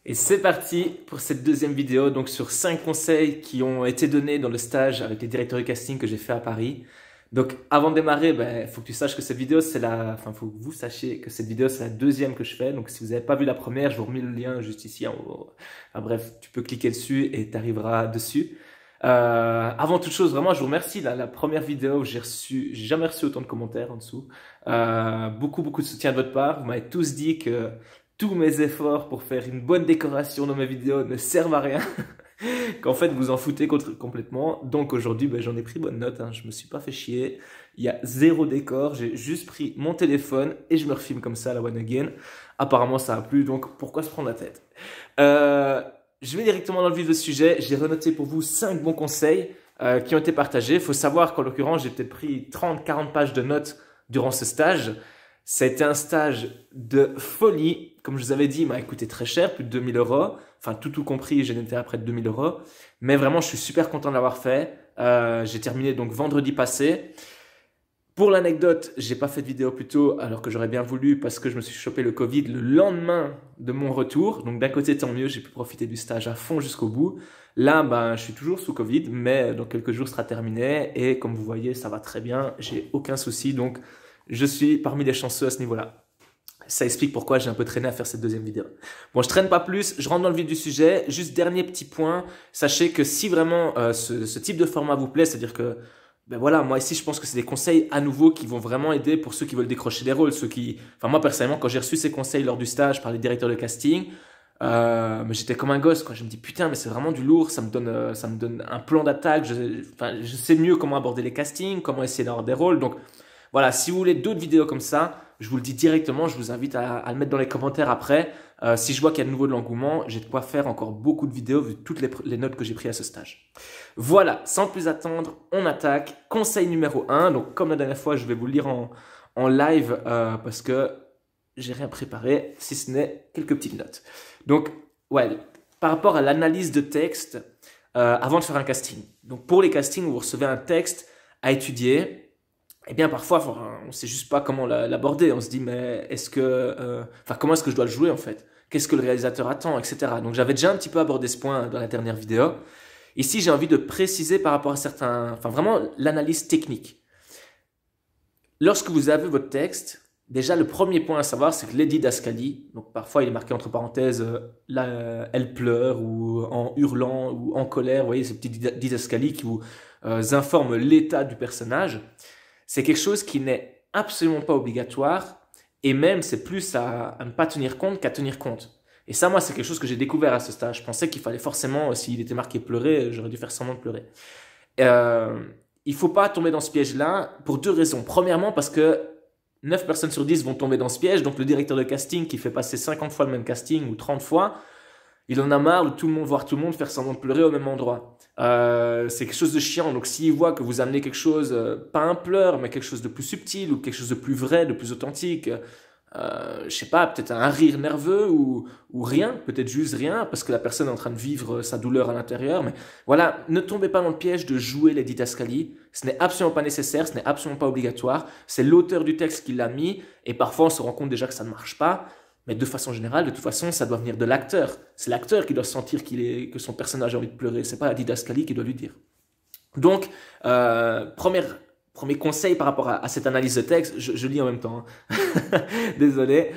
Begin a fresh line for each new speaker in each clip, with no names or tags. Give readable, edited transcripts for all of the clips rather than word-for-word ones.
Et c'est parti pour cette deuxième vidéo, donc sur 5 conseils qui ont été donnés dans le stage avec les directeurs de casting que j'ai fait à Paris. Donc avant de démarrer, faut que tu saches que cette vidéo faut que vous sachiez que cette vidéo c'est la deuxième que je fais. Donc si vous n'avez pas vu la première, je vous remets le lien juste ici en haut. Enfin bref, tu peux cliquer dessus et tu arriveras dessus. Avant toute chose, vraiment, je vous remercie. La première vidéo, j'ai jamais reçu autant de commentaires en dessous. Beaucoup de soutien de votre part. Vous m'avez tous dit que tous mes efforts pour faire une bonne décoration dans mes vidéos ne servent à rien. Qu'en fait, vous en foutez complètement. Donc aujourd'hui, j'en ai pris bonne note. Je me suis pas fait chier. Il y a zéro décor. J'ai juste pris mon téléphone et je me refilme comme ça à la one again. Apparemment, ça a plu. Donc pourquoi se prendre la tête? Je vais directement dans le vif du sujet. J'ai renoté pour vous 5 bons conseils qui ont été partagés. Il faut savoir qu'en l'occurrence, j'ai peut-être pris 30-40 pages de notes durant ce stage. Ça a été un stage de folie. Comme je vous avais dit, il m'a coûté très cher, plus de 2000 €. Enfin, tout compris, j'ai été à près de 2000 €. Mais vraiment, je suis super content de l'avoir fait. J'ai terminé donc vendredi passé. Pour l'anecdote, j'ai pas fait de vidéo plus tôt alors que j'aurais bien voulu parce que je me suis chopé le Covid le lendemain de mon retour. Donc d'un côté, tant mieux, j'ai pu profiter du stage à fond jusqu'au bout. Là, je suis toujours sous Covid, mais dans quelques jours, ce sera terminé. Et comme vous voyez, ça va très bien, j'ai aucun souci. Donc, je suis parmi les chanceux à ce niveau-là. Ça explique pourquoi j'ai un peu traîné à faire cette deuxième vidéo. Bon, je traîne pas plus, je rentre dans le vif du sujet. Juste dernier petit point, sachez que si vraiment ce type de format vous plaît, c'est-à-dire que voilà, moi ici je pense que c'est des conseils à nouveau qui vont vraiment aider pour ceux qui veulent décrocher des rôles, enfin moi personnellement quand j'ai reçu ces conseils lors du stage par les directeurs de casting, j'étais comme un gosse quoi. Je me dis putain mais c'est vraiment du lourd, ça me donne un plan d'attaque, je sais mieux comment aborder les castings, comment essayer d'avoir des rôles. Donc voilà, si vous voulez d'autres vidéos comme ça, je vous le dis directement, je vous invite à le mettre dans les commentaires après. Si je vois qu'il y a de nouveau de l'engouement, j'ai de quoi faire encore beaucoup de vidéos vu toutes les notes que j'ai prises à ce stage. Voilà, sans plus attendre, on attaque. Conseil numéro 1. Donc comme la dernière fois, je vais vous le lire en live parce que j'ai rien préparé, si ce n'est quelques petites notes. Donc, ouais, par rapport à l'analyse de texte avant de faire un casting. Donc pour les castings où vous recevez un texte à étudier, eh bien, parfois, on ne sait juste pas comment l'aborder. On se dit, mais comment est-ce que je dois le jouer en fait? Qu'est-ce que le réalisateur attend, etc. Donc, j'avais déjà un petit peu abordé ce point dans la dernière vidéo. Ici, j'ai envie de préciser par rapport à vraiment l'analyse technique. Lorsque vous avez votre texte, déjà le premier point à savoir, c'est que les didascalies, donc parfois il est marqué entre parenthèses, elle pleure ou en hurlant ou en colère, vous voyez ces petites didascalies qui vous informent l'état du personnage. C'est quelque chose qui n'est absolument pas obligatoire et même c'est plus à ne pas tenir compte qu'à tenir compte. Et ça, moi, c'est quelque chose que j'ai découvert à ce stage. Je pensais qu'il fallait forcément, s'il était marqué pleurer, j'aurais dû faire semblant de pleurer. Il faut pas tomber dans ce piège-là pour 2 raisons. Premièrement, parce que 9 personnes sur 10 vont tomber dans ce piège. Donc le directeur de casting qui fait passer 50 fois le même casting ou 30 fois, il en a marre de voir tout le monde faire semblant de pleurer au même endroit. C'est quelque chose de chiant. Donc s'il voit que vous amenez quelque chose, pas un pleur, mais quelque chose de plus subtil ou quelque chose de plus vrai, de plus authentique, je sais pas, peut-être un rire nerveux ou rien, peut-être juste rien, parce que la personne est en train de vivre sa douleur à l'intérieur. Mais voilà, ne tombez pas dans le piège de jouer les didascalies. Ce n'est absolument pas nécessaire, ce n'est absolument pas obligatoire. C'est l'auteur du texte qui l'a mis, et parfois on se rend compte déjà que ça ne marche pas. Mais de façon générale, de toute façon, ça doit venir de l'acteur. C'est l'acteur qui doit sentir que son personnage a envie de pleurer. C'est pas la didascalie qui doit lui dire. Donc, premier conseil par rapport à cette analyse de texte, je lis en même temps, hein. Désolé.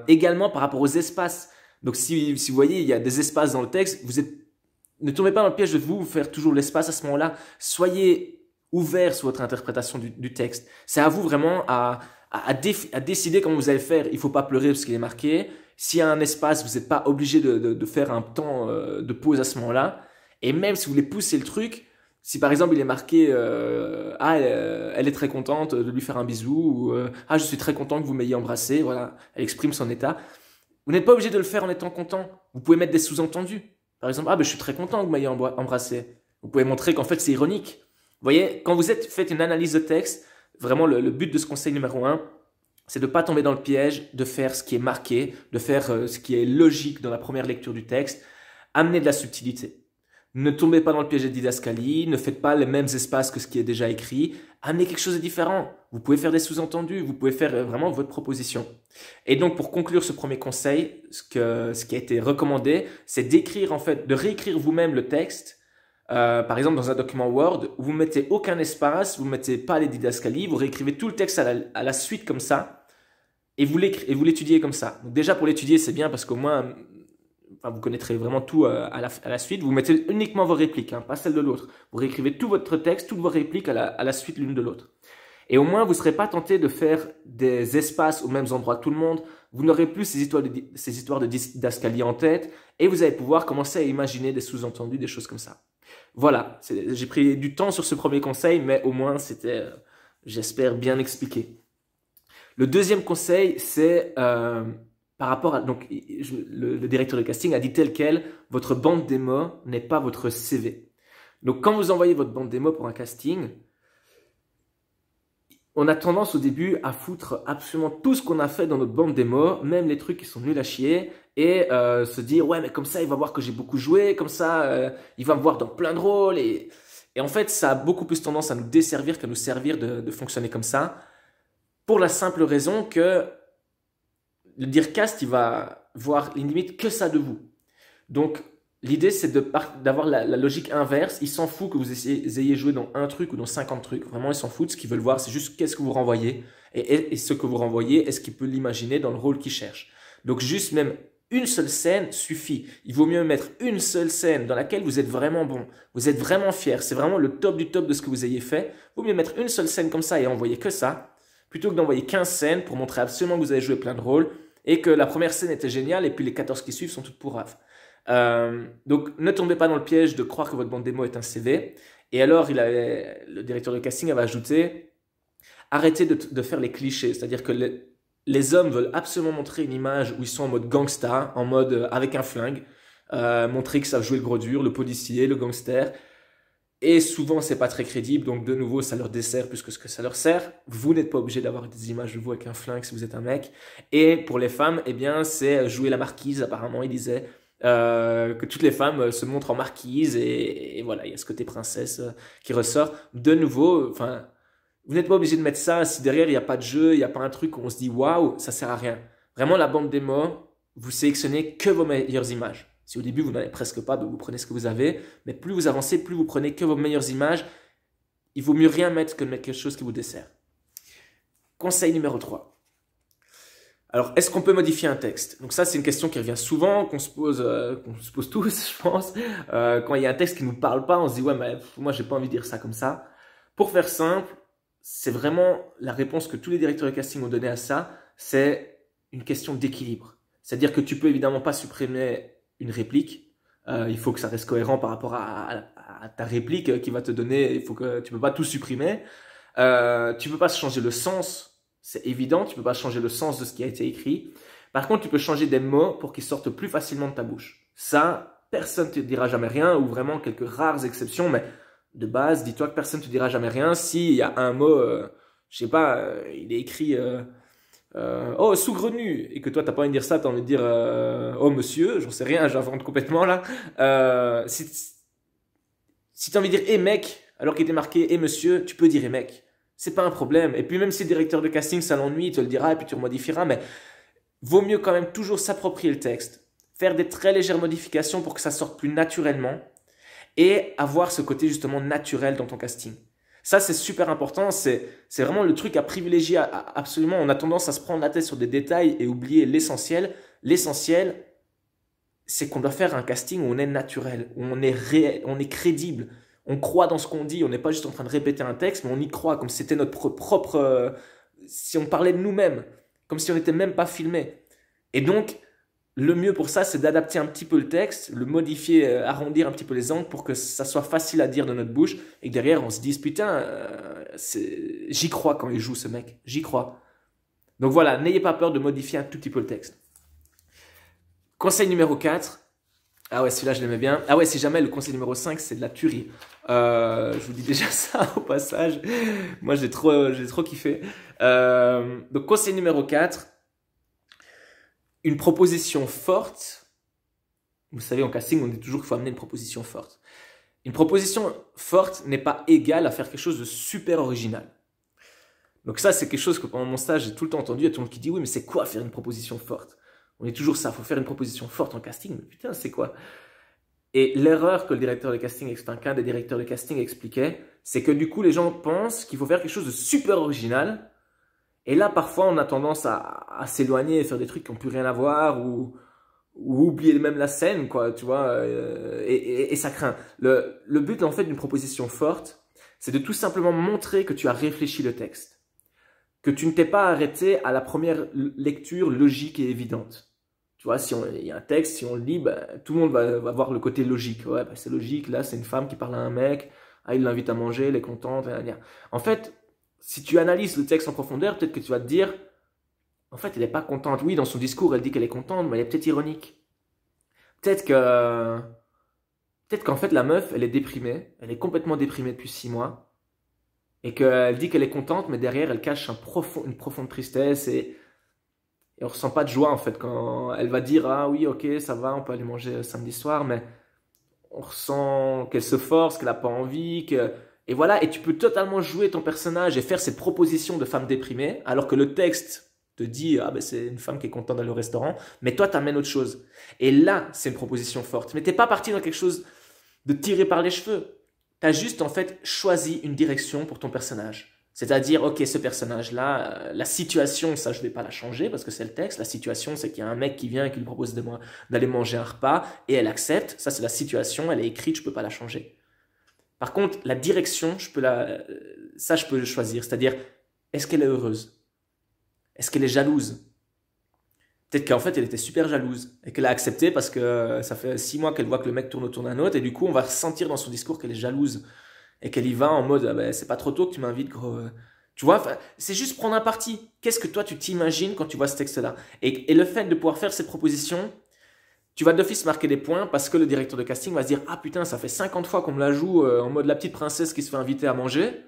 Également par rapport aux espaces. Donc si vous voyez, il y a des espaces dans le texte, ne tombez pas dans le piège de vous faire toujours l'espace à ce moment-là. Soyez ouvert sur votre interprétation du texte. C'est à vous vraiment à décider comment vous allez faire. Il ne faut pas pleurer parce qu'il est marqué. S'il y a un espace, vous n'êtes pas obligé de faire un temps de pause à ce moment-là. Et même si vous voulez pousser le truc, si par exemple il est marqué elle est très contente de lui faire un bisou ou je suis très content que vous m'ayez embrassé, voilà, elle exprime son état. Vous n'êtes pas obligé de le faire en étant content. Vous pouvez mettre des sous-entendus. Par exemple, je suis très content que vous m'ayez embrassé. Vous pouvez montrer qu'en fait c'est ironique. Vous voyez, quand vous faites une analyse de texte, vraiment le but de ce conseil numéro 1, c'est de ne pas tomber dans le piège de faire ce qui est marqué, de faire ce qui est logique dans la première lecture du texte, amener de la subtilité. Ne tombez pas dans le piège des didascalies, ne faites pas les mêmes espaces que ce qui est déjà écrit. Amenez quelque chose de différent. Vous pouvez faire des sous-entendus, vous pouvez faire vraiment votre proposition. Et donc, pour conclure ce premier conseil, ce qui a été recommandé, c'est d'écrire, en fait, de réécrire vous-même le texte. Par exemple, dans un document Word, où vous ne mettez aucun espace, vous ne mettez pas les didascalies, vous réécrivez tout le texte à la suite comme ça, et vous l'étudiez comme ça. Donc déjà, pour l'étudier, c'est bien parce qu'au moins, enfin, vous connaîtrez vraiment tout à la suite. Vous mettez uniquement vos répliques, hein, pas celles de l'autre. Vous réécrivez tout votre texte, toutes vos répliques à la suite l'une de l'autre. Et au moins, vous ne serez pas tenté de faire des espaces aux mêmes endroits que tout le monde. Vous n'aurez plus ces histoires de didascalie en tête, et vous allez pouvoir commencer à imaginer des sous-entendus, des choses comme ça. Voilà, j'ai pris du temps sur ce premier conseil, mais au moins c'était, j'espère, bien expliqué. Le deuxième conseil, c'est par rapport à... Donc, le directeur de casting a dit tel quel, votre bande démo n'est pas votre CV. Donc, quand vous envoyez votre bande démo pour un casting, on a tendance au début à foutre absolument tout ce qu'on a fait dans notre bande démo, même les trucs qui sont nuls à chier, et se dire ouais mais comme ça il va voir que j'ai beaucoup joué, comme ça il va me voir dans plein de rôles, et en fait ça a beaucoup plus tendance à nous desservir qu'à nous servir de fonctionner comme ça, pour la simple raison que le Dircast il va voir limite que ça de vous. Donc l'idée, c'est d'avoir la logique inverse. Ils s'en foutent que vous ayez joué dans un truc ou dans 50 trucs. Vraiment, ils s'en foutent. Ce qu'ils veulent voir, c'est juste qu'est-ce que vous renvoyez. Et ce que vous renvoyez, est-ce qu'il peut l'imaginer dans le rôle qu'il cherche. Donc, juste même une seule scène suffit. Il vaut mieux mettre une seule scène dans laquelle vous êtes vraiment bon. Vous êtes vraiment fier. C'est vraiment le top du top de ce que vous ayez fait. Il vaut mieux mettre une seule scène comme ça et envoyer que ça, plutôt que d'envoyer 15 scènes pour montrer absolument que vous avez joué plein de rôles et que la première scène était géniale et puis les 14 qui suivent sont toutes pourraves. Donc ne tombez pas dans le piège de croire que votre bande démo est un CV. Et alors le directeur de casting avait ajouté arrêtez de faire les clichés, c'est-à-dire que les hommes veulent absolument montrer une image où ils sont en mode gangsta, en mode avec un flingue, montrer qu'ils savent jouer le gros dur, le policier, le gangster, et souvent c'est pas très crédible, donc de nouveau ça leur dessert plus que ce que ça leur sert. Vous n'êtes pas obligé d'avoir des images de vous avec un flingue si vous êtes un mec. Et pour les femmes, eh bien c'est jouer la marquise, apparemment il disait. Que toutes les femmes se montrent en marquise, et voilà, il y a ce côté princesse qui ressort. De nouveau, enfin, vous n'êtes pas obligé de mettre ça si derrière il n'y a pas de jeu, il n'y a pas un truc où on se dit waouh, ça sert à rien. Vraiment, la bande démo, vous sélectionnez que vos meilleures images. Si au début vous n'en avez presque pas, vous prenez ce que vous avez, mais plus vous avancez, plus vous prenez que vos meilleures images. Il vaut mieux rien mettre que de mettre quelque chose qui vous dessert. Conseil numéro 3. Alors, est-ce qu'on peut modifier un texte? Donc ça, c'est une question qui revient souvent, qu'on se pose tous, je pense. Quand il y a un texte qui ne nous parle pas, on se dit « Ouais, mais moi, j'ai pas envie de dire ça comme ça ». Pour faire simple, c'est vraiment la réponse que tous les directeurs de casting ont donnée à ça, c'est une question d'équilibre. C'est-à-dire que tu peux évidemment pas supprimer une réplique. Il faut que ça reste cohérent par rapport à ta réplique qui va te donner. Tu peux pas tout supprimer. Tu peux pas changer le sens. C'est évident, tu ne peux pas changer le sens de ce qui a été écrit. Par contre, tu peux changer des mots pour qu'ils sortent plus facilement de ta bouche. Ça, personne ne te dira jamais rien, ou vraiment quelques rares exceptions, mais de base, dis-toi que personne ne te dira jamais rien s'il y a un mot, je sais pas, il est écrit oh, saugrenu, et que toi, tu n'as pas envie de dire ça, tu as envie de dire oh, monsieur, j'en sais rien, j'invente complètement là. Si tu as envie de dire eh mec, alors qu'il était marqué eh monsieur, tu peux dire eh mec. C'est pas un problème. Et puis même si le directeur de casting, ça l'ennuie, il te le dira et puis tu remodifieras, mais vaut mieux quand même toujours s'approprier le texte, faire des très légères modifications pour que ça sorte plus naturellement et avoir ce côté justement naturel dans ton casting. Ça, c'est super important, c'est vraiment le truc à privilégier absolument. On a tendance à se prendre la tête sur des détails et oublier l'essentiel. L'essentiel, c'est qu'on doit faire un casting où on est naturel, où on est réel, on est crédible. On croit dans ce qu'on dit, on n'est pas juste en train de répéter un texte, mais on y croit comme si c'était notre propre... si on parlait de nous-mêmes, comme si on n'était même pas filmé. Et donc, le mieux pour ça, c'est d'adapter un petit peu le texte, le modifier, arrondir un petit peu les angles pour que ça soit facile à dire de notre bouche et que derrière, on se dise, putain, j'y crois quand il joue ce mec, j'y crois. Donc voilà, n'ayez pas peur de modifier un tout petit peu le texte. Conseil numéro 4. Ah ouais, celui-là, je l'aimais bien. Ah ouais, si jamais, le conseil numéro 5, c'est de la tuerie. Je vous dis déjà ça au passage. Moi, j'ai trop kiffé. Donc, conseil numéro 4. Une proposition forte. Vous savez, en casting, on dit toujours qu'il faut amener une proposition forte. Une proposition forte n'est pas égale à faire quelque chose de super original. Donc ça, c'est quelque chose que pendant mon stage, j'ai tout le temps entendu. Il y a tout le monde qui dit, oui, mais c'est quoi faire une proposition forte? On est toujours ça, il faut faire une proposition forte en casting. Mais putain, c'est quoi? Et l'erreur que le directeur de casting, enfin, qu'un des directeurs de casting expliquait, c'est que du coup, les gens pensent qu'il faut faire quelque chose de super original. Et là, parfois, on a tendance à s'éloigner et faire des trucs qui n'ont plus rien à voir ou oublier même la scène, quoi, tu vois, et ça craint. Le but, en fait, d'une proposition forte, c'est de tout simplement montrer que tu as réfléchi le texte, que tu ne t'es pas arrêté à la première lecture logique et évidente. Tu vois, si il y a un texte, si on le lit, ben, tout le monde va voir le côté logique. Ouais, ben, c'est logique, là, c'est une femme qui parle à un mec, ah, il l'invite à manger, elle est contente, etc. En fait, si tu analyses le texte en profondeur, peut-être que tu vas te dire, en fait, elle n'est pas contente. Oui, dans son discours, elle dit qu'elle est contente, mais elle est peut-être ironique. Peut-être que, peut-être qu'en fait, la meuf, elle est déprimée. Elle est complètement déprimée depuis 6 mois. Et qu'elle dit qu'elle est contente, mais derrière, elle cache une profonde tristesse et on ressent pas de joie, en fait, quand elle va dire, ah oui, ok, ça va, on peut aller manger samedi soir, mais on ressent qu'elle se force, qu'elle a pas envie, et voilà. Et tu peux totalement jouer ton personnage et faire cette proposition de femme déprimée, alors que le texte te dit, ah ben c'est une femme qui est contente d'aller au restaurant, mais toi, t'amènes autre chose. Et là, c'est une proposition forte. Mais t'es pas parti dans quelque chose de tiré par les cheveux. Tu as juste en fait choisi une direction pour ton personnage. C'est-à-dire, ok, ce personnage-là, la situation, ça je vais pas la changer parce que c'est le texte. La situation, c'est qu'il y a un mec qui vient et qui lui propose d'aller manger un repas et elle accepte. Ça c'est la situation, elle est écrite, je peux pas la changer. Par contre, la direction, ça je peux le choisir. C'est-à-dire, est-ce qu'elle est heureuse? Est-ce qu'elle est jalouse? Peut-être qu'en fait, elle était super jalouse et qu'elle a accepté parce que ça fait 6 mois qu'elle voit que le mec tourne autour d'un autre et du coup, on va ressentir dans son discours qu'elle est jalouse et qu'elle y va en mode ah ben, c'est pas trop tôt que tu m'invites, gros. Tu vois, c'est juste prendre un parti. Qu'est-ce que toi tu t'imagines quand tu vois ce texte-là? Et le fait de pouvoir faire cette proposition, tu vas d'office marquer des points parce que le directeur de casting va se dire ah putain, ça fait 50 fois qu'on me la joue en mode la petite princesse qui se fait inviter à manger.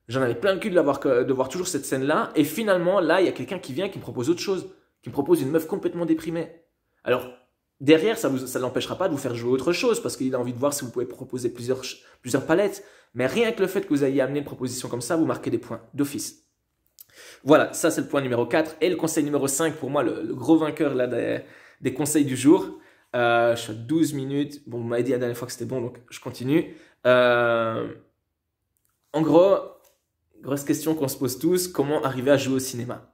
J'en avais plein le cul de voir toujours cette scène-là. Et finalement, là, il y a quelqu'un qui vient qui me propose autre chose, qui me propose une meuf complètement déprimée. Alors, derrière, ça ne l'empêchera pas de vous faire jouer autre chose, parce qu'il a envie de voir si vous pouvez proposer plusieurs palettes. Mais rien que le fait que vous ayez amené une proposition comme ça, vous marquez des points d'office. Voilà, ça c'est le point numéro 4. Et le conseil numéro 5, pour moi, le gros vainqueur là, des conseils du jour. Je suis à 12 minutes. Bon, vous m'avez dit la dernière fois que c'était bon, donc je continue. En gros, grosse question qu'on se pose tous, comment arriver à jouer au cinéma?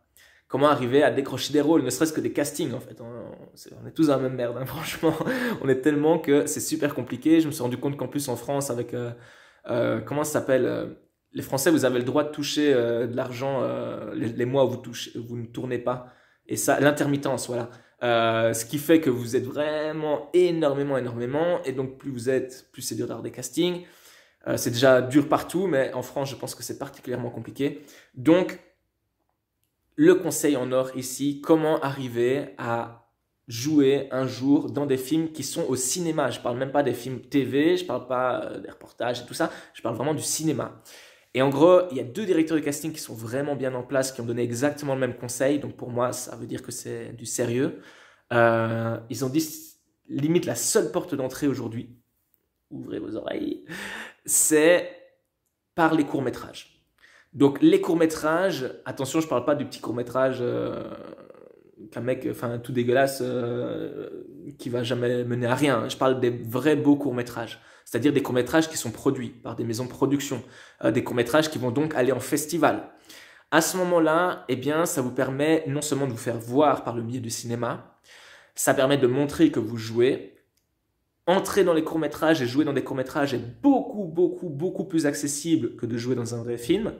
Comment arriver à décrocher des rôles, ne serait-ce que des castings en fait. On est tous dans la même merde, hein, franchement. On est tellement que c'est super compliqué. Je me suis rendu compte qu'en plus en France, avec, comment ça s'appelle les Français, vous avez le droit de toucher de l'argent les mois où vous ne tournez pas. Et ça, l'intermittence, voilà. Ce qui fait que vous êtes vraiment énormément. Et donc plus vous êtes, plus c'est dur d'avoir des castings. C'est déjà dur partout, mais en France, je pense que c'est particulièrement compliqué. Donc, le conseil en or ici, comment arriver à jouer un jour dans des films qui sont au cinéma. Je ne parle même pas des films TV, je ne parle pas des reportages et tout ça, je parle vraiment du cinéma. Et en gros, il y a 2 directeurs de casting qui sont vraiment bien en place, qui ont donné exactement le même conseil. Donc pour moi, ça veut dire que c'est du sérieux. Ils ont dit, limite, la seule porte d'entrée aujourd'hui, ouvrez vos oreilles, c'est par les courts-métrages. Donc les courts-métrages, attention, je ne parle pas du petit court-métrage qu'un mec, enfin tout dégueulasse, qui va jamais mener à rien. Je parle des vrais beaux courts-métrages, c'est-à-dire des courts-métrages qui sont produits par des maisons de production, des courts-métrages qui vont donc aller en festival. À ce moment-là, eh bien, ça vous permet non seulement de vous faire voir par le biais du cinéma, ça permet de montrer que vous jouez. Entrer dans les courts-métrages et jouer dans des courts-métrages est beaucoup plus accessible que de jouer dans un vrai film.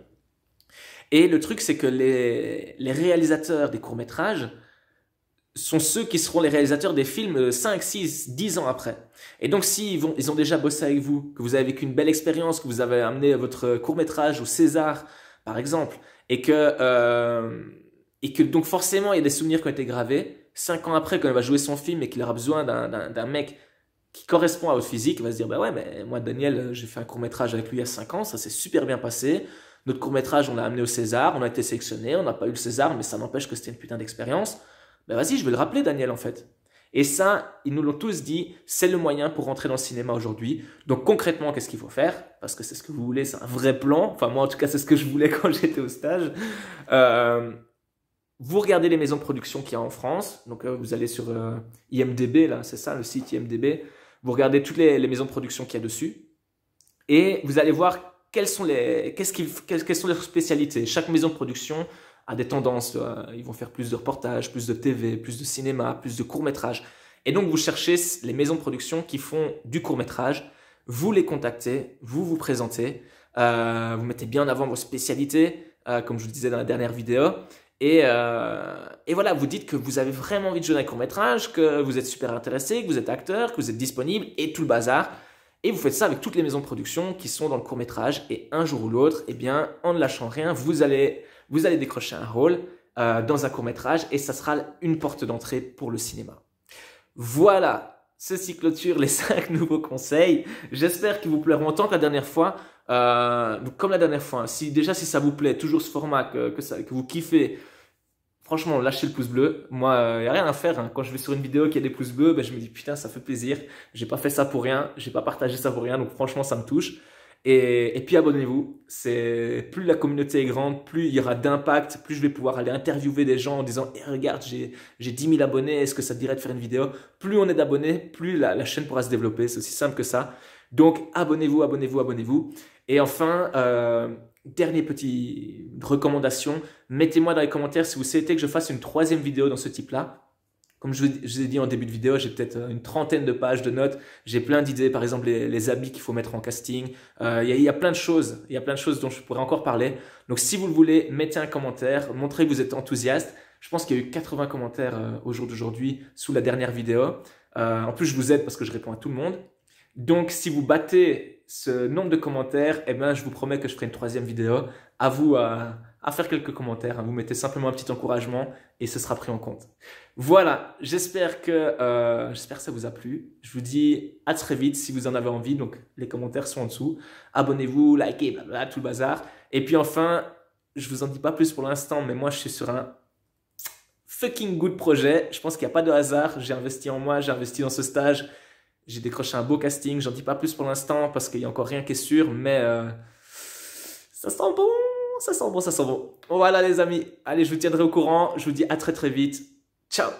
Et le truc, c'est que les réalisateurs des courts-métrages sont ceux qui seront les réalisateurs des films 5, 6, 10 ans après. Et donc, ils ont déjà bossé avec vous, que vous avez vécu une belle expérience, que vous avez amené votre court-métrage au César, par exemple, et que donc forcément, il y a des souvenirs qui ont été gravés. 5 ans après, quand il va jouer son film et qu'il aura besoin d'un mec qui correspond à votre physique, il va se dire, bah ouais, mais moi, Daniel, j'ai fait un court-métrage avec lui il y a 5 ans, ça s'est super bien passé. Notre court-métrage, on l'a amené au César, on a été sélectionné, on n'a pas eu le César, mais ça n'empêche que c'était une putain d'expérience. Ben vas-y, je vais le rappeler, Daniel, en fait. Et ça, ils nous l'ont tous dit, c'est le moyen pour rentrer dans le cinéma aujourd'hui. Donc concrètement, qu'est-ce qu'il faut faire? Parce que c'est ce que vous voulez, c'est un vrai plan. Enfin moi en tout cas, c'est ce que je voulais quand j'étais au stage. Vous regardez les maisons de production qu'il y a en France. Donc vous allez sur IMDb, là, c'est ça, le site IMDb. Vous regardez toutes les maisons de production qu'il y a dessus. Et vous allez voir quelles sont leurs spécialités. Chaque maison de production a des tendances. Ils vont faire plus de reportages, plus de TV, plus de cinéma, plus de courts-métrages. Et donc, vous cherchez les maisons de production qui font du court-métrage. Vous les contactez, vous vous présentez. Vous mettez bien en avant vos spécialités, comme je vous le disais dans la dernière vidéo. Et voilà, vous dites que vous avez vraiment envie de jouer dans un court-métrage, que vous êtes super intéressé, que vous êtes acteur, que vous êtes disponible et tout le bazar. Et vous faites ça avec toutes les maisons de production qui sont dans le court-métrage. Et un jour ou l'autre, eh bien, en ne lâchant rien, vous allez décrocher un rôle dans un court-métrage et ça sera une porte d'entrée pour le cinéma. Voilà, ceci clôture les 5 nouveaux conseils. J'espère qu'ils vous plairont autant que la dernière fois. Comme la dernière fois, si ça vous plaît, toujours ce format, que vous kiffez, franchement, lâchez le pouce bleu. Moi, il n'y a rien à faire. Hein. Quand je vais sur une vidéo qui a des pouces bleus, ben, je me dis putain, ça fait plaisir. J'ai pas fait ça pour rien. J'ai pas partagé ça pour rien. Donc franchement, ça me touche. Et puis abonnez-vous. Plus la communauté est grande, plus il y aura d'impact, plus je vais pouvoir aller interviewer des gens en disant hey, regarde, j'ai 10 000 abonnés. Est-ce que ça te dirait de faire une vidéo? Plus on est d'abonnés, plus la chaîne pourra se développer. C'est aussi simple que ça. Donc abonnez-vous, abonnez-vous, abonnez-vous. Et enfin, dernière petite recommandation, mettez-moi dans les commentaires si vous souhaitez que je fasse une 3e vidéo dans ce type-là. Comme je vous ai dit en début de vidéo, j'ai peut-être une 30aine de pages de notes. J'ai plein d'idées, par exemple les habits qu'il faut mettre en casting. Il y a plein de choses, dont je pourrais encore parler. Donc si vous le voulez, mettez un commentaire, montrez que vous êtes enthousiaste. Je pense qu'il y a eu 80 commentaires au jour d'aujourd'hui sous la dernière vidéo. En plus, je vous aide parce que je réponds à tout le monde. Donc, si vous battez ce nombre de commentaires, eh ben, je vous promets que je ferai une 3e vidéo. À vous à faire quelques commentaires. Hein. Vous mettez simplement un petit encouragement et ce sera pris en compte. Voilà, j'espère que ça vous a plu. Je vous dis à très vite si vous en avez envie. Donc, les commentaires sont en dessous. Abonnez-vous, likez, blablabla, tout le bazar. Et puis enfin, je vous en dis pas plus pour l'instant, mais moi, je suis sur un fucking good projet. Je pense qu'il n'y a pas de hasard. J'ai investi en moi, j'ai investi dans ce stage. J'ai décroché un beau casting, j'en dis pas plus pour l'instant parce qu'il n'y a encore rien qui est sûr, mais ça sent bon, ça sent bon, ça sent bon. Voilà les amis, allez je vous tiendrai au courant, je vous dis à très très vite, ciao.